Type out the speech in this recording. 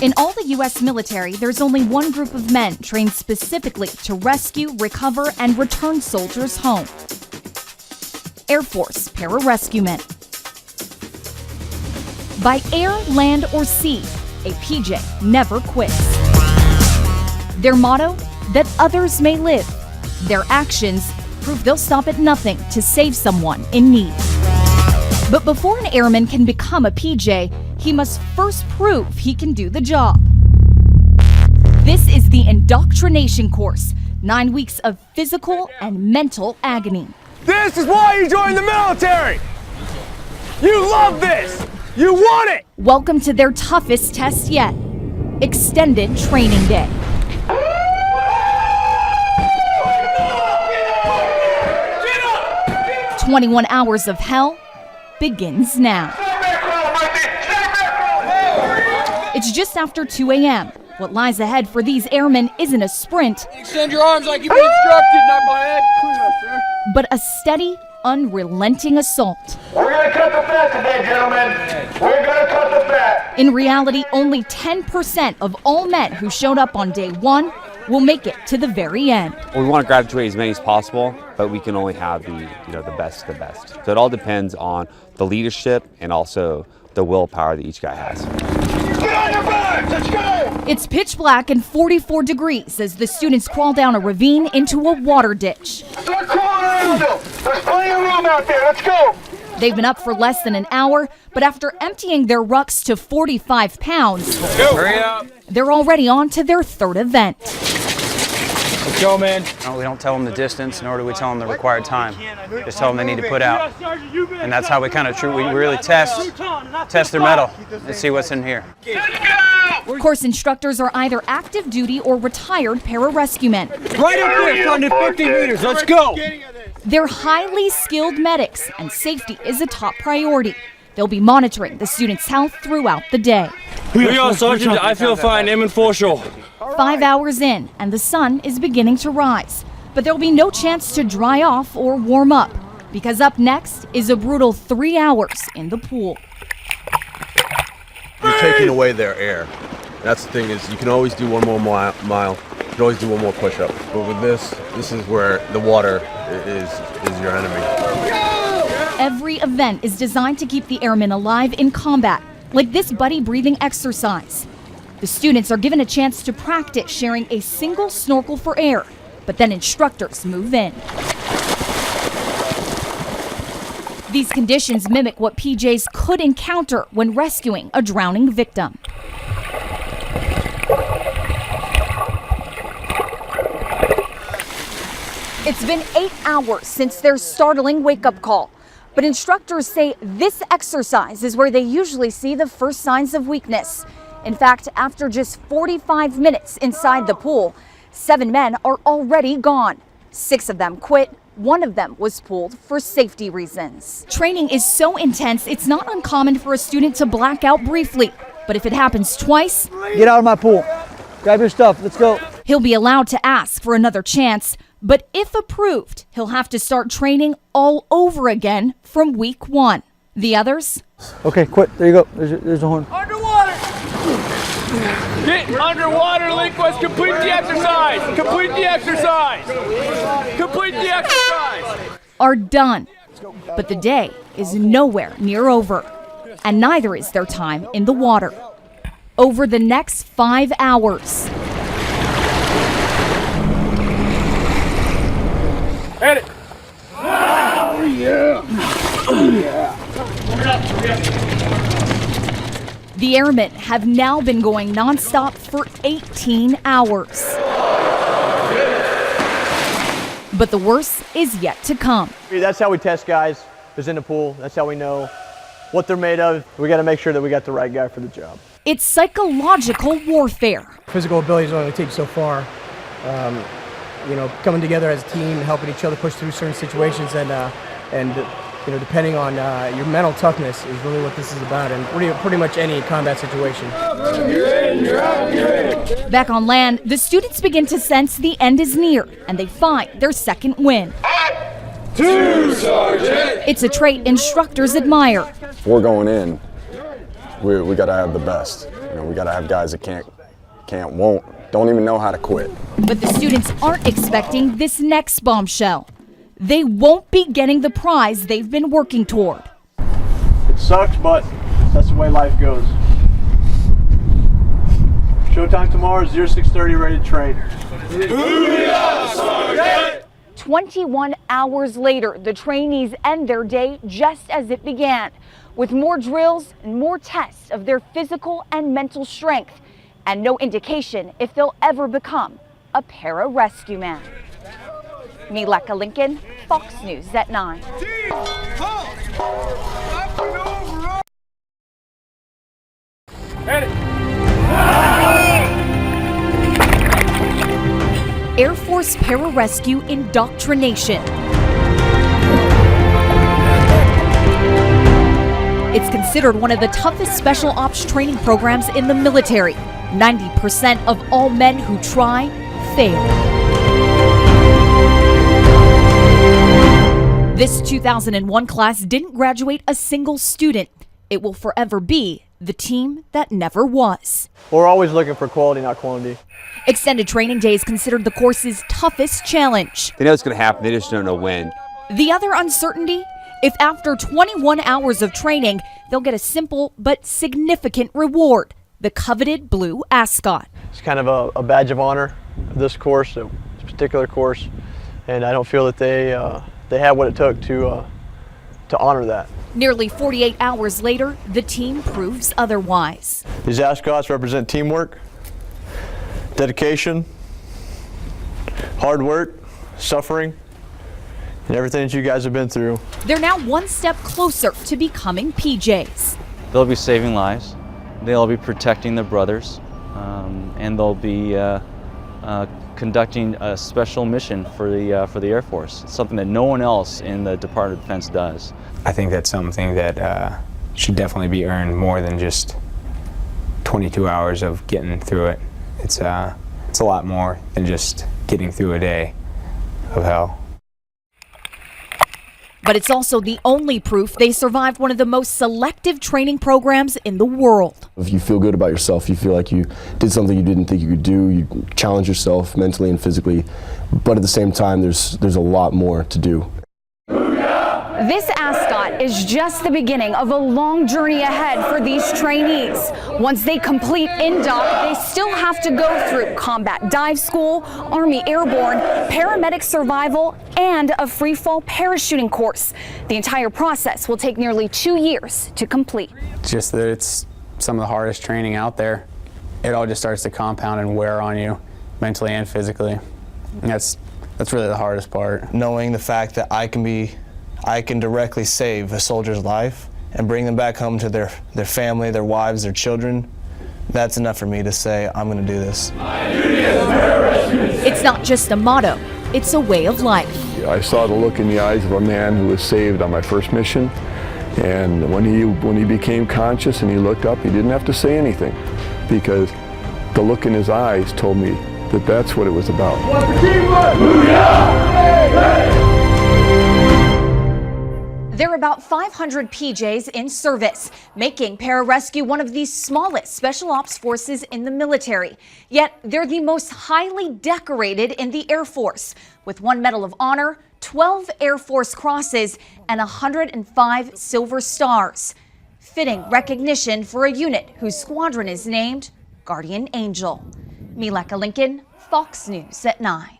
In all the U.S. military, there's only one group of men trained specifically to rescue, recover, and return soldiers home. Air Force Pararescue Men. By air, land, or sea, a PJ never quits. Their motto? That others may live. Their actions prove they'll stop at nothing to save someone in need. But before an airman can become a PJ, he must first prove he can do the job. This is the indoctrination course, 9 weeks of physical and mental agony. This is why you joined the military! You love this! You want it! Welcome to their toughest test yet, Extended Training Day. Get up! 21 hours of hell begins now. It's just after 2 a.m. What lies ahead for these airmen isn't a sprint. Extend your arms like you've been instructed, not my head. But a steady, unrelenting assault. We're gonna cut the fat today, gentlemen. We're gonna cut the fat. In reality, only 10% of all men who showed up on day one will make it to the very end. We want to graduate as many as possible, but we can only have the best of the best. So it all depends on the leadership and also the willpower that each guy has. Get on your backs, let's go! It's pitch black and 44 degrees as the students crawl down a ravine into a water ditch. Start crawling around them. There's plenty of room out there, let's go! They've been up for less than an hour, but after emptying their rucks to 45 pounds, Hurry up. they're already on to their third event. Let's go, man. No, we don't tell them the distance, nor do we tell them the required time. Just tell them they need to put out. And that's how we kind of we really test their mettle and see what's in here. Course instructors are either active duty or retired pararescue men. Right up there, son, to 50 meters. Let's go. They're highly skilled medics, and safety is a top priority. They'll be monitoring the students' health throughout the day. We are, Sergeant. I feel fine. I'm in foreshore. 5 hours in, and the sun is beginning to rise. But there'll be no chance to dry off or warm up, because up next is a brutal 3 hours in the pool. You're taking away their air. That's the thing is you can always do one more mile. You can always do one more push-up. But with this is where the water is your enemy. Every event is designed to keep the airmen alive in combat, like this buddy breathing exercise. The students are given a chance to practice sharing a single snorkel for air, but then instructors move in. These conditions mimic what PJs could encounter when rescuing a drowning victim. It's been 8 hours since their startling wake-up call, but instructors say this exercise is where they usually see the first signs of weakness. In fact, after just 45 minutes inside the pool, 7 men are already gone. 6 of them quit. 1 of them was pulled for safety reasons. Training is so intense, it's not uncommon for a student to black out briefly. But if it happens twice, get out of my pool. Grab your stuff. Let's go. He'll be allowed to ask for another chance. But if approved, he'll have to start training all over again from week 1. The others? Okay, quit. There you go. There's a horn. Underwater. Get underwater, Linquist. Complete the exercise. Complete the exercise. Complete the exercise. Are done. But the day is nowhere near over. And neither is their time in the water. Over the next 5 hours. Hit it. Oh, yeah. The airmen have now been going nonstop for 18 hours. But the worst is yet to come. That's how we test guys who's in the pool. That's how we know what they're made of. We got to make sure that we got the right guy for the job. It's psychological warfare. Physical abilities only take so far. Coming together as a team, helping each other push through certain situations, and depending on your mental toughness is really what this is about, and pretty much any combat situation. Back on land, the students begin to sense the end is near, and they find their second win. 2, Sergeant! It's a trait instructors admire. If we're going in, we got to have the best. You know, we got to have guys that don't even know how to quit. But the students aren't expecting this next bombshell. They won't be getting the prize they've been working toward. It sucks, but that's the way life goes. Showtime tomorrow, 0630, ready to train. 21 hours later, the trainees end their day just as it began, with more drills and more tests of their physical and mental strength, and no indication if they'll ever become a para-rescue man. Mileka Lincoln, Fox News at 9. Air Force Pararescue Indoctrination. It's considered one of the toughest special ops training programs in the military. 90% of all men who try fail. This 2001 class didn't graduate a single student. It will forever be the team that never was. We're always looking for quality, not quantity. Extended training day is considered the course's toughest challenge. They know it's going to happen, they just don't know when. The other uncertainty? If after 21 hours of training, they'll get a simple but significant reward, the coveted blue ascot. It's kind of a badge of honor of this course, this particular course, and I don't feel that they have what it took to honor that. Nearly 48 hours later, the team proves otherwise. These ascots represent teamwork, dedication, hard work, suffering, and everything that you guys have been through. They're now one step closer to becoming PJs. They'll be saving lives, they'll be protecting their brothers, and they'll be conducting a special mission for the Air Force, something that no one else in the Department of Defense does. I think that's something that should definitely be earned more than just 22 hours of getting through it. It's a lot more than just getting through a day of hell. But it's also the only proof they survived one of the most selective training programs in the world. If you feel good about yourself, you feel like you did something you didn't think you could do, you challenge yourself mentally and physically, but at the same time, there's a lot more to do. This ascot is just the beginning of a long journey ahead for these trainees. Once they complete INDOC, they still have to go through combat dive school, Army Airborne, paramedic survival, and a free fall parachuting course. The entire process will take nearly 2 years to complete. Just that it's some of the hardest training out there. It all just starts to compound and wear on you, mentally and physically. And that's really the hardest part. Knowing the fact that I can directly save a soldier's life and bring them back home to their family, their wives, their children, that's enough for me to say, I'm going to do this. It's not just a motto, it's a way of life. I saw the look in the eyes of a man who was saved on my first mission, and when he became conscious and he looked up, he didn't have to say anything, because the look in his eyes told me that that's what it was about. There are about 500 PJs in service, making pararescue one of the smallest special ops forces in the military. Yet they're the most highly decorated in the Air Force, with 1 Medal of Honor, 12 Air Force Crosses, and 105 Silver Stars. Fitting recognition for a unit whose squadron is named Guardian Angel. Mileka Lincoln, Fox News at 9.